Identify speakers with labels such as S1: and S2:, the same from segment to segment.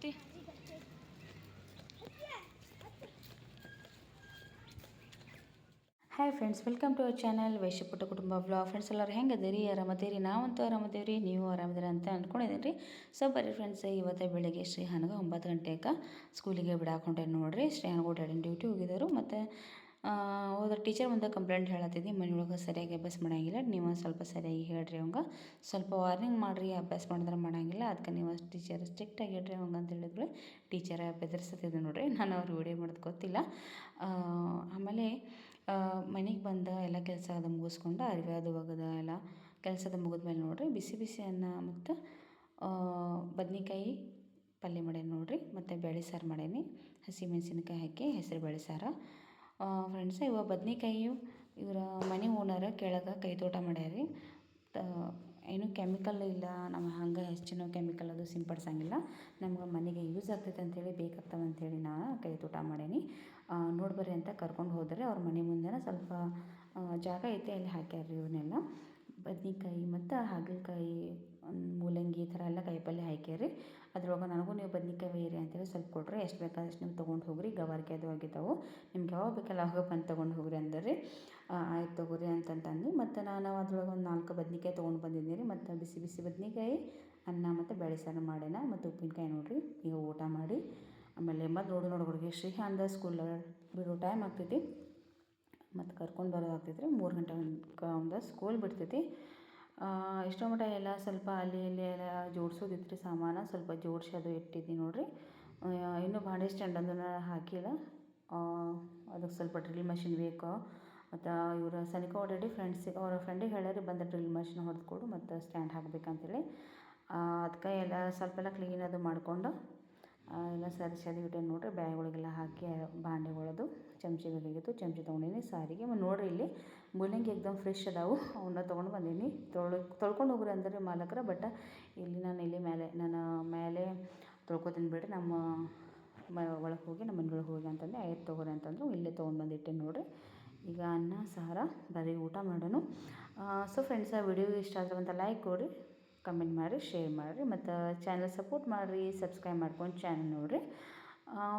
S1: ಐತಿ. Hi friends, welcome to our channel ವೈಶ್ಯಪುಟ್ಟ ಕುಟುಂಬ ವ್ಲಾಗ್. ಫ್ರೆಂಡ್ಸ್ ಎಲ್ಲರೂ ಹೆಂಗೆ ಅದೀರಿ? ಆರಾಮದೇರಿ? ನಾವಂತೂ ಆರಾಮದೇವ್ರಿ, ನೀವು ಆರಾಮದಿರಿ ಅಂತ ಅಂದ್ಕೊಂಡಿದ್ದೀನಿ ರೀ. ಸೊ ಬರ್ರಿ ಫ್ರೆಂಡ್ಸ್, ಇವತ್ತು ಬೆಳಿಗ್ಗೆ ಶ್ರೀಹಾನ್ಗೆ 9 ಗಂಟೆಗೆ ಸ್ಕೂಲಿಗೆ ಬಿಡಾಕೊಂಡೆ ನೋಡಿರಿ. ಶ್ರೀಹಾನ್ಗೂ ಡ್ಯಾಡಿನ ಡ್ಯೂಟಿ ಹೋಗಿದ್ದರು. ಮತ್ತು ಹೋದ ಟೀಚರ್ ಮುಂದೆ ಕಂಪ್ಲೇಂಟ್ ಹೇಳತ್ತಿದ್ದಿ, ಮನೆಯೊಳಗೆ ಸರಿಯಾಗಿ ಅಭ್ಯಾಸ ಮಾಡೋಂಗಿಲ್ಲ, ನೀವು ಸ್ವಲ್ಪ ಸರಿಯಾಗಿ ಹೇಳ್ರಿ ಅವಂಗೆ, ಸ್ವಲ್ಪ ವಾರ್ನಿಂಗ್ ಮಾಡಿರಿ, ಅಭ್ಯಾಸ ಮಾಡಿದ್ರೆ ಮಾಡೋಂಗಿಲ್ಲ, ಅದಕ್ಕೆ ನೀವು ಟೀಚರ್ ಸ್ಟ್ರಿಕ್ಟಾಗಿ ಹೇಳ್ರಿ ಅವಂಗೆ ಅಂತ ಹೇಳಿದ್ರು. ಟೀಚರ ಬೆದರ್ಸತ್ತಿದ್ದೆ ನೋಡಿರಿ. ನಾನು ಅವ್ರು ವಿಡಿಯೋ ಮಾಡೋದು ಗೊತ್ತಿಲ್ಲ. ಆಮೇಲೆ ಮನೆಗೆ ಬಂದ ಎಲ್ಲ ಕೆಲಸ ಅದು ಮುಗಿಸ್ಕೊಂಡು ಅರಿವೆ ಅದು ಒಗೆದ ಎಲ್ಲ ಕೆಲಸದ ಮುಗಿದ್ಮೇಲೆ ನೋಡಿರಿ, ಬಿಸಿ ಬಿಸಿ ಅನ್ನ ಮತ್ತು ಬದ್ನೆಕಾಯಿ ಪಲ್ಯ ಮಾಡೇನಿ ನೋಡಿರಿ. ಮತ್ತು ಬೇಳೆ ಸಾರು ಮಾಡೇನಿ, ಹಸಿಮೆಣ್ಸಿನ್ಕಾಯಿ ಹಾಕಿ ಹೆಸರು ಬೇಳೆ ಸಾರು. ಫ್ರೆಂಡ್ಸ್, ಇವಾಗ ಬದ್ನೆಕಾಯಿಯು ಇವರ ಮನೆ ಓನರ್ ಕೆಳಗೆ ಕೈ ತೋಟ ಮಾಡ್ಯಾರಿ. ಏನೂ ಕೆಮಿಕಲ್ ಇಲ್ಲ, ನಮ್ಮ ಹಂಗೆ ಹೆಚ್ಚಿನ ಕೆಮಿಕಲ್ ಅದು ಸಿಂಪಡಿಸಂಗಿಲ್ಲ. ನಮ್ಗೆ ಮನೆಗೆ ಯೂಸ್ ಆಗ್ತೈತೆ ಅಂಥೇಳಿ, ಬೇಕಾಗ್ತವೆ ಅಂಥೇಳಿ ನಾನು ಕೈ ತೋಟ ಮಾಡೇನಿ. ನೋಡ್ಬರ್ರಿ ಅಂತ ಕರ್ಕೊಂಡು ಹೋದರೆ ಅವ್ರ ಮನೆ ಮುಂದೆ ಸ್ವಲ್ಪ ಜಾಗ ಐತೆ, ಅಲ್ಲಿ ಹಾಕ್ಯಾರ್ರಿ ಇವನ್ನೆಲ್ಲ ಬದ್ನೆಕಾಯಿ ಮತ್ತು ಹಾಗಲಕಾಯಿ, ಮೂಲಂಗಿ ಈ ಥರ ಎಲ್ಲ ಕಾಯಿಪಲ್ಯ ಹಾಕ್ಯಾರಿ. ಅದ್ರೊಳಗೆ ನನಗೂ ನೀವು ಬದ್ನೆಕಾಯಿ ಒಯ್ಯಿರಿ ಅಂತೇಳಿ ಸ್ವಲ್ಪ ಕೊಡ್ರಿ, ಎಷ್ಟು ಬೇಕಾದಷ್ಟು ನೀವು ತೊಗೊಂಡು ಹೋಗ್ರಿ, ಗವಾರಿಕೆ ಅದು ಆಗಿದ್ದಾವೆ, ನಿಮ್ಗೆ ಯಾವಾಗ ಬೇಕಲ್ಲ ಆವಾಗ ಬಂದು ತೊಗೊಂಡು ಹೋಗ್ರಿ ಅಂದರಿ. ಆಯ್ತು ತೊಗೋರಿ ಅಂತಂತಂದು ಮತ್ತು ನಾನು ಅದ್ರೊಳಗೆ ಒಂದು 4 ಬದ್ನೆಕಾಯಿ ತೊಗೊಂಡು ಬಂದಿದ್ದೀನಿ ರೀ. ಮತ್ತು ಬಿಸಿ ಬಿಸಿ ಬದ್ನೆಕಾಯಿ ಅನ್ನ ಮತ್ತು ಬೇಳೆ ಸಾರು ಮಾಡೇನ, ಮತ್ತು ಉಪ್ಪಿನಕಾಯಿ ನೋಡಿರಿ. ಈಗ ಊಟ ಮಾಡಿ ಆಮೇಲೆ ಮತ್ತು ಹುಡುಗರಿಗೆ ಶ್ರೀಹಾನ್ದ ಸ್ಕೂಲ್ ಬಿಡೋ ಟೈಮ್ ಆಗ್ತೈತಿ, ಮತ್ತು ಕರ್ಕೊಂಡು ಬರೋದಾಗ್ತೈತಿ ರೀ. 3 ಗಂಟೆ ಒಂದು ಸ್ಕೂಲ್ ಬಿಡ್ತೈತಿ. ಇಷ್ಟೋ ಮಟ್ಟ ಎಲ್ಲ ಸ್ವಲ್ಪ ಅಲ್ಲಿ ಇಲ್ಲಿ ಎಲ್ಲ ಜೋಡಿಸೋದಿತ್ತು ರೀ, ಸಾಮಾನು ಸ್ವಲ್ಪ ಜೋಡಿಸಿ ಅದು ಇಟ್ಟಿದ್ದೀನಿ ನೋಡಿರಿ. ಇನ್ನೂ ಬಾಂಡೆ ಸ್ಟ್ಯಾಂಡ್ ಅದನ್ನು ಹಾಕಿಲ್ಲ, ಅದಕ್ಕೆ ಸ್ವಲ್ಪ ಡ್ರಿಲ್ ಮಷಿನ್ ಬೇಕು. ಮತ್ತು ಇವರು ಸನಿಕ ಆಲ್ರೆಡಿ ಅವ್ರ ಫ್ರೆಂಡಿಗೆ ಹೇಳ್ಯಾರಿ, ಬಂದು ಡ್ರಿಲ್ ಮಷಿನ್ ಹೊಡೆದು ಕೊಡು ಮತ್ತು ಸ್ಟ್ಯಾಂಡ್ ಹಾಕಬೇಕಂತೇಳಿ. ಅದಕ್ಕೆ ಎಲ್ಲ ಸ್ವಲ್ಪ ಎಲ್ಲ ಕ್ಲೀನ್ ಅದು ಮಾಡಿಕೊಂಡು ಎಲ್ಲ ಸರಿಸೋದು ಇಟ್ಟೇನಿ ನೋಡಿರಿ. ಬ್ಯಾಗ್ಗಳಿಗೆಲ್ಲ ಹಾಕಿ ಬಾಂಡೆಗಳದು ಚಮಚಿ ಬೇಕಾಗಿತ್ತು, ಚಮಚಿ ತೊಗೊಂಡೀನಿ. ಸಾರಿಗೆ ನೋಡಿರಿ, ಇಲ್ಲಿ ಮೂಲಂಗಿ ಎಕ್ದಮ್ ಫ್ರೆಶ್ ಅದಾವು, ಅವನ್ನ ತೊಗೊಂಡು ಬಂದೀನಿ. ತೊಳ್ಕೊಂಡು ಹೋಗ್ರಿ ಅಂದರೆ ಮಾಲಕರ, ಬಟ್ ಇಲ್ಲಿ ನಾನು ಮೇಲೆ ತೊಳ್ಕೊತೀನಿ ಬಿಡ್ರಿ, ನಮ್ಮ ಒಳಗೆ ಹೋಗಿ ನಮ್ಮ ಮನೆಯೊಳಗೆ ಹೋಗಿ ಅಂತಂದು ಆಯ್ತು ತೊಗೋರಿ ಅಂತಂದ್ರು. ಇಲ್ಲೇ ತೊಗೊಂಡು ಬಂದಿಟ್ಟೇನಿ ನೋಡಿರಿ. ಈಗ ಅನ್ನ ಸಾರು ಬರೀ ಊಟ ಮಾಡೋಣ. ಸೊ ಫ್ರೆಂಡ್ಸ್, ಆ ವಿಡಿಯೋ ಇಷ್ಟ ಆದರೆ ಒಂದು ಲೈಕ್ ಕೊಡಿರಿ, ಕಮೆಂಟ್ ಮಾಡಿರಿ, ಶೇರ್ ಮಾಡಿರಿ, ಮತ್ತು ಚಾನಲ್ ಸಪೋರ್ಟ್ ಮಾಡಿರಿ, ಸಬ್ಸ್ಕ್ರೈಬ್ ಮಾಡ್ಕೊಂಡು ಚಾನಲ್ ನೋಡಿರಿ.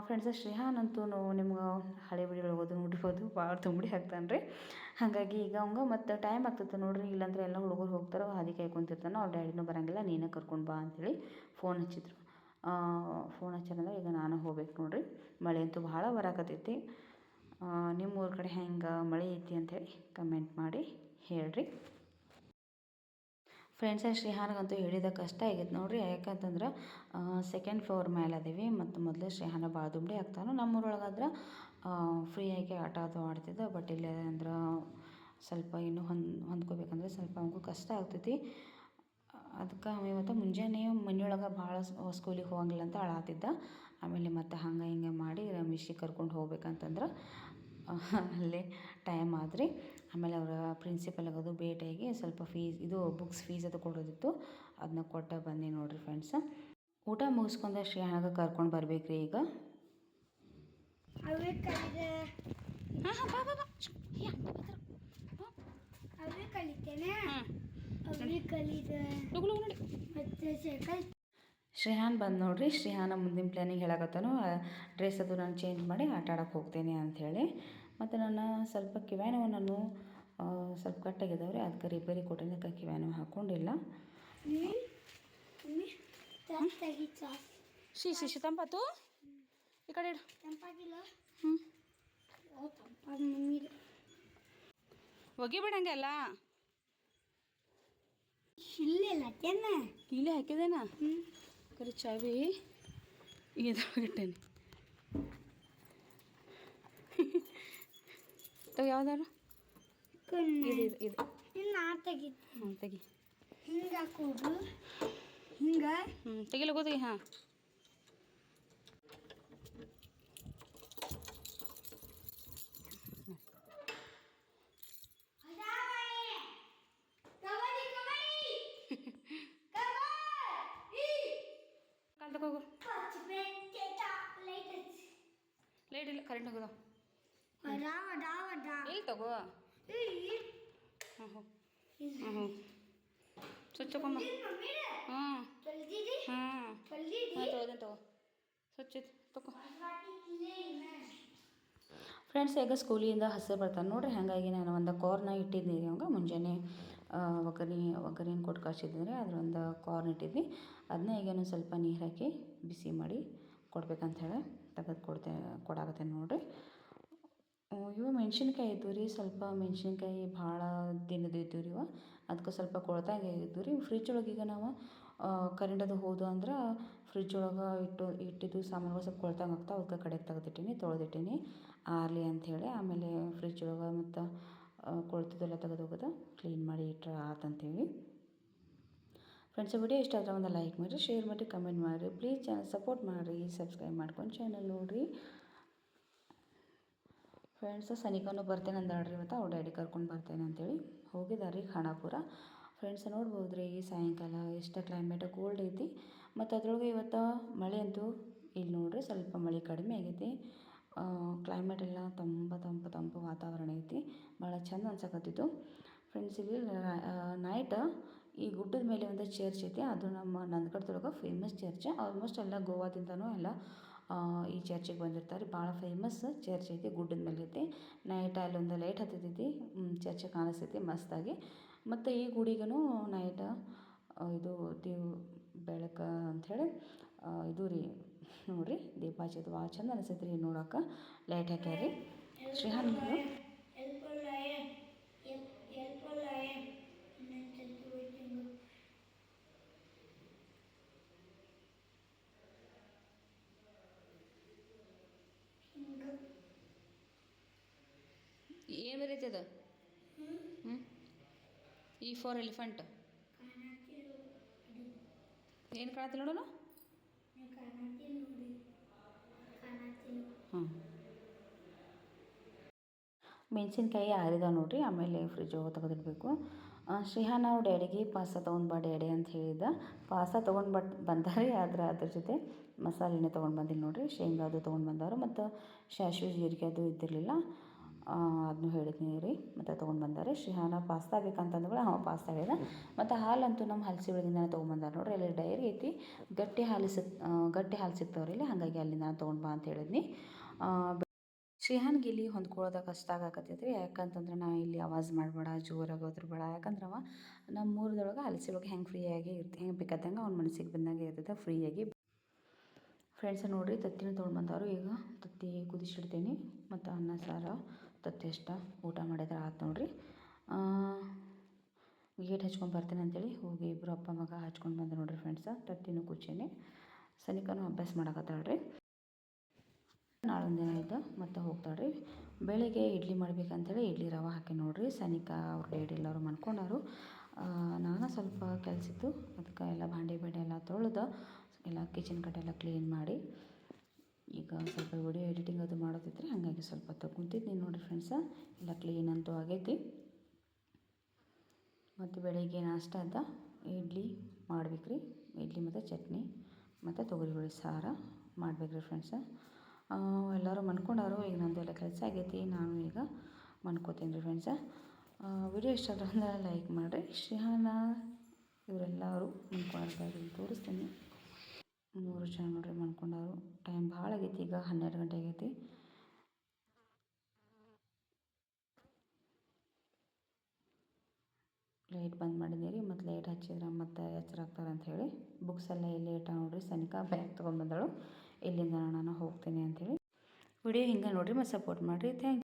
S1: ಫ್ರೆಂಡ್ಸ್, ಶ್ರೀಹಾನ್ ಅಂತೂ ನಿಮ್ಗೆ ಹಳೆ ವಿಡಿಯೋ ಓದು ನೋಡಿರ್ಬೋದು, ಭಾಳ ತುಂಬಿ ಹಾಕ್ತಾನೆ ರೀ. ಹಾಗಾಗಿ ಈಗ ಅವಂಗೆ ಮತ್ತು ಟೈಮ್ ಆಗ್ತೈತೆ ನೋಡಿರಿ, ಇಲ್ಲಾಂದರೆ ಎಲ್ಲ ಹುಡುಗರು ಹೋಗ್ತಾರೆ, ಹಾದಿ ಕಾಯ್ಕೊಂತಿರ್ತಾನೆ. ಅವ್ರ ಡ್ಯಾಡಿನೂ ಬರೋಂಗಿಲ್ಲ, ನೀನೇ ಕರ್ಕೊಂಡು ಬಾ ಅಂಥೇಳಿ ಫೋನ್ ಹಚ್ಚಿದ್ರು. ಫೋನ್ ಹಚ್ಚಾರಂದ್ರೆ ಈಗ ನಾನು ಹೋಗ್ಬೇಕು ನೋಡಿರಿ. ಮಳೆ ಅಂತೂ ಭಾಳ ಬರಾಕತ್ತೈತಿ. ನಿಮ್ಮ ಊರ ಕಡೆ ಹೆಂಗೆ ಮಳೆ ಐತಿ ಅಂಥೇಳಿ ಕಮೆಂಟ್ ಮಾಡಿ ಹೇಳ್ರಿ. ಫ್ರೆಂಡ್ಸ್, ಶ್ರೀಹಾನ್ಗಂತೂ ಹೇಳಿದ ಕಷ್ಟ ಆಗೈತೆ ನೋಡಿರಿ. ಯಾಕಂತಂದ್ರೆ 2nd ಫ್ಲೋರ್ ಮೇಲೆ ಅದೀವಿ, ಮತ್ತು ಮೊದಲೇ ಶ್ರೀಹಾನ ಭಾಳ ದುಂಬಿ ಆಗ್ತಾನೆ. ನಮ್ಮೂರೊಳಗಾದ್ರೆ ಫ್ರೀಯಾಗಿ ಆಟ ಅದು ಆಡ್ತಿದ್ದ, ಬಟ್ ಇಲ್ಲೇ ಅಂದ್ರೆ ಸ್ವಲ್ಪ ಇನ್ನೂ ಹೊಂದ್ಕೋಬೇಕಂದ್ರೆ ಸ್ವಲ್ಪ ಅವನಿಗೂ ಕಷ್ಟ ಆಗ್ತೈತಿ. ಅದಕ್ಕೆ ಇವತ್ತು ಮುಂಜಾನೆ ಮನೆಯೊಳಗೆ ಭಾಳ ಸ್ಕೂಲಿಗೆ ಹೋಗಂಗಿಲ್ಲ ಅಂತ ಅಳಾತಿದ್ದ. ಆಮೇಲೆ ಮತ್ತು ಹಂಗೆ ಹಿಂಗೆ ಮಾಡಿ ರಮೇಶಿಗೆ ಕರ್ಕೊಂಡು ಹೋಗ್ಬೇಕಂತಂದ್ರೆ ಅಲ್ಲೇ ಟೈಮ್ ಆದ್ರಿ. ಆಮೇಲೆ ಅವರ ಪ್ರಿನ್ಸಿಪಲ್ಗದು ಭೇಟಿಯಾಗಿ ಸ್ವಲ್ಪ ಬುಕ್ಸ್ ಫೀಸ್ ಅದು ಕೊಡೋದಿತ್ತು, ಅದನ್ನ ಕೊಟ್ಟು ಬಂದೆ ನೋಡಿರಿ ಫ್ರೆಂಡ್ಸ್. ಊಟ ಮುಗಿಸ್ಕೊಂಡೆ ಶ್ರೀಹಾನ್ಗೆ ಕರ್ಕೊಂಡು ಬರ್ಬೇಕು ರೀ ಈಗ. ಶ್ರೀಹಾನ್ ಬಂದು ನೋಡಿರಿ. ಶ್ರೀಹಾನ ಮುಂದಿನ ಪ್ಲ್ಯಾನಿಂಗ್ ಹೇಳಕತ್ತಾನು, ಡ್ರೆಸ್ ಅದು ನಾನು ಚೇಂಜ್ ಮಾಡಿ ಆಟ ಆಡೋಕೆ ಹೋಗ್ತೇನೆ ಅಂಥೇಳಿ. ಮತ್ತು ನಾನು ಸ್ವಲ್ಪ ಕಿವ್ಯಾನವ ನಾನು ಸ್ವಲ್ಪ ಕಟ್ಟಾಗಿದ್ದಾವ್ರಿ, ಅದಕ್ಕೆ ರಿಪೇರಿ ಕೊಟ್ಟಿದ್ದಕ್ಕೆ ಕಿವ್ಯಾನವ ಹಾಕ್ಕೊಂಡಿಲ್ಲ. ಶಿ ತಂಪಾತು, ಈ ಕಡೆ ಇಡು. ಒಗಿಬೇಡಂಗೆ ಅಲ್ಲ, ಇಲ್ಲೇ ಹಾಕಿದೇನಾ ಕರಿ ಚಾವಿ ಇದ್ರಾಗಿಟ್ಟೇನೆ. ತಗೋ ಯಾವ್ದಾರು ಇದು ತೆಗಿ, ತೆಗಿಲ ಗೊತ್ತಿಗೆ. ಹಾಂ, ಕಾಲ್ ತಗೋಗು. ಲೈಟ್ ಇಲ್ಲ, ಕರೆಂಟ್ ಹೋಗೋದು ಇಲ್ಲಿ ತಗೋ. ಹ್ಞೂ ಹ್ಞೂ ಸ್ವಿಚ್ ತಗೊಂಬ. ಹಾಂ ಹಾಂ ತೊಳ್ದೇನು ತಗೋ. ಸ್ವಚ್ಛತೆ ತಗೋ ಫ್ರೆಂಡ್ಸ್. ಈಗ ಸ್ಕೂಲಿಂದ ಹಸಿರು ಬರ್ತಾನೆ ನೋಡಿರಿ, ಹಾಗಾಗಿ ನಾನು ಒಂದು ಕಾರ್ನ ಇಟ್ಟಿದ್ದೀನಿ ರೀ ಅವಂಗೆ ಮುಂಜಾನೆ ಒಗ್ಗರಣೆ ಕೊಟ್ಟು ಕಳಿಸಿದ್ದೀನಿ. ಅದರೊಂದು ಕಾರ್ನ್ ಇಟ್ಟಿದ್ವಿ, ಅದನ್ನ ಈಗೇನು ಸ್ವಲ್ಪ ನೀರು ಹಾಕಿ ಬಿಸಿ ಮಾಡಿ ಕೊಡ್ಬೇಕಂತ ಹೇಳಿ ತೆಗೆದು ಕೊಡಾಕತ್ತೇನೆ ನೋಡಿರಿ. ಇವು ಮೆಣ್ಸಿನ್ಕಾಯಿ ಇದ್ದವು ರೀ, ಸ್ವಲ್ಪ ಮೆಣ್ಸಿನ್ಕಾಯಿ ಭಾಳ ದಿನದ ಇದ್ದವು ರೀ ಇವು, ಅದಕ್ಕೆ ಸ್ವಲ್ಪ ಕೊಳ್ತಾಗೆ ಇದ್ದವು ರೀ. ಫ್ರಿಜ್ ಒಳಗೆ ಈಗ ನಾವು ಕರೆಂಟ್ ಅದು ಹೋದು ಅಂದ್ರೆ ಫ್ರಿಜ್ ಒಳಗೆ ಇಟ್ಟಿದ್ದು ಸಾಮಾನುಗಳು ಸ್ವಲ್ಪ ಕೊಳ್ತಂಗೆ ಆಗ್ತಾವೆ, ಅದಕ್ಕೆ ಕಡೆಗೆ ತೆಗೆದಿಟ್ಟೀನಿ, ತೊಳೆದಿಟ್ಟೀನಿ ಆರಲಿ ಅಂಥೇಳಿ. ಆಮೇಲೆ ಫ್ರಿಜ್ ಒಳಗೆ ಮತ್ತು ಕೊಳ್ತಿದ್ದೆಲ್ಲ ತೆಗೆದು ಹೋಗೋದು ಕ್ಲೀನ್ ಮಾಡಿ ಇಟ್ಟರೆ ಆತಂತೇಳಿ. ಫ್ರೆಂಡ್ಸ್, ವಿಡಿಯೋ ಇಷ್ಟ ಆದರೆ ಒಂದು ಲೈಕ್ ಮಾಡಿರಿ, ಶೇರ್ ಮಾಡಿರಿ, ಕಮೆಂಟ್ ಮಾಡಿರಿ. ಪ್ಲೀಸ್ ಚಾನಲ್ ಸಪೋರ್ಟ್ ಮಾಡಿರಿ, ಸಬ್ಸ್ಕ್ರೈಬ್ ಮಾಡ್ಕೊಂಡು ಚಾನಲ್ ನೋಡಿರಿ. ಫ್ರೆಂಡ್ಸ್, ಸನಿಕನೂ ಬರ್ತೇನೆ ಅಂದಾಳ್ರಿ ಇವತ್ತು, ಅವ್ರ ಡ್ಯಾಡಿ ಕರ್ಕೊಂಡು ಬರ್ತೇನೆ ಅಂತೇಳಿ ಹೋಗಿದ್ದಾರೆ ರೀ ಖಾನಾಪುರ. ಫ್ರೆಂಡ್ಸ್, ನೋಡ್ಬೋದು ರೀ ಸಾಯಂಕಾಲ ಎಷ್ಟು ಕ್ಲೈಮೇಟ್ ಕೋಲ್ಡ್ ಐತಿ, ಮತ್ತು ಅದ್ರೊಳಗೆ ಇವತ್ತು ಮಳೆ ಅಂತೂ ಇಲ್ಲಿ ನೋಡಿರಿ ಸ್ವಲ್ಪ ಮಳೆ ಕಡಿಮೆ ಆಗೈತಿ. ಕ್ಲೈಮೇಟ್ ಎಲ್ಲ ತಂಪು ವಾತಾವರಣ ಐತಿ, ಭಾಳ ಚಂದ ಅನ್ಸಕತ್ತಿತ್ತು. ಫ್ರೆಂಡ್ಸ್, ಇಲ್ಲಿ ನೈಟ್ ಈ ಗುಡ್ಡದ ಮೇಲೆ ಒಂದು ಚರ್ಚ್ ಐತಿ, ಅದು ನಮ್ಮ ನಂದಗಡದೊಳಗೆ ಫೇಮಸ್ ಚರ್ಚ್. ಆಲ್ಮೋಸ್ಟ್ ಎಲ್ಲ ಗೋವಾದಿಂದನೂ ಎಲ್ಲ ಈ ಚರ್ಚಿಗೆ ಬಂದಿರ್ತಾರೆ. ಭಾಳ ಫೇಮಸ್ ಚರ್ಚ್ ಐತಿ, ಗುಡ್ಡದ ಮೇಲೆ ಐತಿ. ನೈಟ್ ಅಲ್ಲೊಂದು ಲೈಟ್ ಹತ್ತೈತಿ, ಚರ್ಚ್ ಕಾಣಿಸ್ತೈತಿ ಮಸ್ತಾಗಿ. ಮತ್ತು ಈ ಗುಡಿಗೂ ನೈಟ್ ಇದು ಬೆಳಕು ಅಂಥೇಳಿ ಇದು ರೀ ನೋಡಿರಿ, ದೀಪ ಹಚ್ಚಿದ್ದು ಭಾಳ ಚಂದ ಅನಿಸ್ತೈತಿ ರೀ ನೋಡೋಕೆ. ಲೈಟ್ ಹಾಕ್ಯಾರಿ ಶ್ರೀಹಾನ್ ಏನು ಬರೀತಿ ಅದು? ಈ ಫಾರ್ ಎಲಿಫೆಂಟ್ ಏನು ಕಾಣತ್ತಿಲ್ಲ ನೋಡೋಣ. ಮೆಣಸಿನ್ಕಾಯಿ ಆರಿದಾವೆ ನೋಡಿರಿ, ಆಮೇಲೆ ಫ್ರಿಜ್ ಹೋಗಿ ತೆಗೆದಿಡಬೇಕು. ಶ್ರೀಹಾನ್ ಅವ್ರ ಡ್ಯಾಡಿಗೆ ಪಾಸ್ತ ತೊಗೊಂಡು ಬಾ ಡ್ಯಾಡಿ ಅಂತ ಹೇಳಿದ್ದ. ಪಾಸ್ತ ತೊಗೊಂಡು ಬಂದಾರೆ, ಆದರೆ ಅದ್ರ ಜೊತೆ ಮಸಾಲೆನೇ ತೊಗೊಂಡು ಬಂದಿಲ್ಲ ನೋಡಿರಿ. ಶೇಂಗಾ ಅದು ತೊಗೊಂಡು ಬಂದವರು, ಮತ್ತು ಸಾಸಿವೆ ಜೀರಿಗೆ ಅದು ಇದ್ದಿರಲಿಲ್ಲ, ಅದನ್ನು ಹೇಳಿದ್ನಿ ರೀ, ಮತ್ತು ತೊಗೊಂಡು ಬಂದಾರೆ. ಶ್ರೀಹಾನ ಪಾಸ್ತಾ ಬೇಕಂತಂದ್ರೆ ಪಾಸ್ತಾ ಹೇಳಿದ. ಮತ್ತು ಹಾಲಂತೂ ನಮ್ಮ ಹಲಸಿ ಒಳಗಿಂದ ತೊಗೊಂಬಂದಾರೆ ನೋಡಿರಿ. ಅಲ್ಲಿ ಡೈರಿ ಐತಿ, ಗಟ್ಟಿ ಹಾಲು ಸಿಗ್ತಾವ್ರಿ ಇಲ್ಲಿ, ಹಾಗಾಗಿ ಅಲ್ಲಿಂದ ತೊಗೊಂಡು ಬಾ ಅಂತ ಹೇಳಿದ್ನಿ. ಶ್ರೀಹಾನ್ಗೆ ಇಲ್ಲಿ ಹೊಂದ್ಕೊಳ್ಳೋದ ಕಷ್ಟ ಆಗಕತ್ತೈತೆ ರೀ, ಯಾಕಂತಂದ್ರೆ ನಾ ಇಲ್ಲಿ ಆವಾಜ್ ಮಾಡಬೇಡ, ಜೋರಾಗಿ ಬೇಡ, ಯಾಕಂದ್ರೆ ಅವ ನಮ್ಮ ಊರದೊಳಗೆ ಹಲಸಿ ಒಳಗೆ ಹೆಂಗೆ ಫ್ರೀಯಾಗಿ ಹೆಂಗೆ ಬೇಕಾದಂಗೆ ಅವ್ನ ಮನಸ್ಸಿಗೆ ಬಂದಂಗೆ ಇರ್ತೈತೆ ಫ್ರೀಯಾಗಿ. ಫ್ರೆಂಡ್ಸ್, ನೋಡಿರಿ ತತ್ತಿನ ತೊಗೊಂಡು ಬಂದವರು. ಈಗ ತತ್ತಿ ಕುದಿಸಿಡ್ತೀನಿ, ಮತ್ತು ಅನ್ನ ಸಾರು ತತ್ತಿ ಅಷ್ಟ ಊಟ ಮಾಡಿದ್ರೆ ಆಯ್ತು ನೋಡಿರಿ. ಗೇಟ್ ಹಚ್ಕೊಂಡು ಬರ್ತೀನಿ ಅಂತೇಳಿ ಹೋಗಿ ಇಬ್ಬರು ಅಪ್ಪ ಮಗ ಹಚ್ಕೊಂಡು ಬಂದು ನೋಡಿರಿ ಫ್ರೆಂಡ್ಸ. ತತ್ತಿನೂ ಕುಚ್ಚೀನಿ, ಸನಿಕನೂ ಅಭ್ಯಾಸ ಮಾಡಕತ್ತಾಳ್ರಿ. ನಾಳೊಂದು ದಿನ ಇದ್ದು ಮತ್ತೆ ಹೋಗ್ತಾಳ್ರಿ. ಬೆಳಿಗ್ಗೆ ಇಡ್ಲಿ ಮಾಡ್ಬೇಕಂತೇಳಿ ಇಡ್ಲಿ ರವೆ ಹಾಕಿ ನೋಡಿರಿ. ಸನಿಕಾ ಅವ್ರ ಡ್ಯಾಡಿ ಎಲ್ಲರೂ ಮನ್ಕೊಂಡಾರು. ನಾನು ಸ್ವಲ್ಪ ಕೆಲಸಿತ್ತು, ಅದಕ್ಕೆ ಎಲ್ಲ ಭಾಂಡೆ ಎಲ್ಲ ತೊಳೆದು ಎಲ್ಲ ಕಿಚನ್ ಕಡೆ ಎಲ್ಲ ಕ್ಲೀನ್ ಮಾಡಿ ಈಗ ಸ್ವಲ್ಪ ವಿಡಿಯೋ ಎಡಿಟಿಂಗ್ ಅದು ಮಾಡೋದಿತ್ತು ರೀ, ಹಾಗಾಗಿ ಸ್ವಲ್ಪ ಕುಂತಿದ್ದೀನಿ ನೋಡಿರಿ ಫ್ರೆಂಡ್ಸ. ಎಲ್ಲ ಕ್ಲೀನ್ ಅಂತೂ ಆಗೈತಿ. ಮತ್ತು ಬೆಳಿಗ್ಗೆ ನಾಷ್ಟ ಅಂತ ಇಡ್ಲಿ ಮಾಡ್ಬೇಕು ರೀ, ಇಡ್ಲಿ ಮತ್ತು ಚಟ್ನಿ ಮತ್ತು ತೊಗರಿಬೇಳೆ ಸಾರು ಮಾಡ್ಬೇಕು ರೀ ಫ್ರೆಂಡ್ಸ. ಎಲ್ಲರೂ ಮನ್ಕೊಂಡಾರು, ಈಗ ನಂದು ಎಲ್ಲ ಕೆಲಸ ಆಗೈತಿ, ನಾನು ಈಗ ಮನ್ಕೋತೀನಿ ರೀ ಫ್ರೆಂಡ್ಸ. ವಿಡಿಯೋ ಇಷ್ಟ ಆದ್ರೆ ಅಂದ್ರೆ ಲೈಕ್ ಮಾಡಿರಿ. ಶ್ರೀಹಾನ ಇವರೆಲ್ಲರೂ ಮನ್ಕೊಂಡಾರು, ತೋರಿಸ್ತೀನಿ. 3 ಜನ ನೋಡ್ರಿ ಮನ್ಕೊಂಡಾರು. ಟೈಮ್ ಭಾಳ ಆಗೈತಿ, ಈಗ 12 ಗಂಟೆ ಆಗೈತಿ. ಲೈಟ್ ಬಂದ್ ಮಾಡಿದ್ದೀನಿ ರೀ, ಮತ್ತು ಲೈಟ್ ಹಚ್ಚಿದ್ರೆ ಮತ್ತು ಎಚ್ಚರ ಆಗ್ತಾರೆ ಅಂಥೇಳಿ. ಬುಕ್ಸ್ ಎಲ್ಲ ಇಲ್ಲಿ ಇಟ್ಟ ನೋಡಿರಿ. ಸನಿಕಾ ಬ್ಯಾಗ್ ತೊಗೊಂಡು ಬಂದಳು, ಇಲ್ಲಿಂದ ನಾನು ಹೋಗ್ತೀನಿ ಅಂಥೇಳಿ. ವಿಡಿಯೋ ಹಿಂಗೆ ನೋಡಿರಿ, ಮತ್ತು ಸಪೋರ್ಟ್ ಮಾಡಿರಿ. Thank you.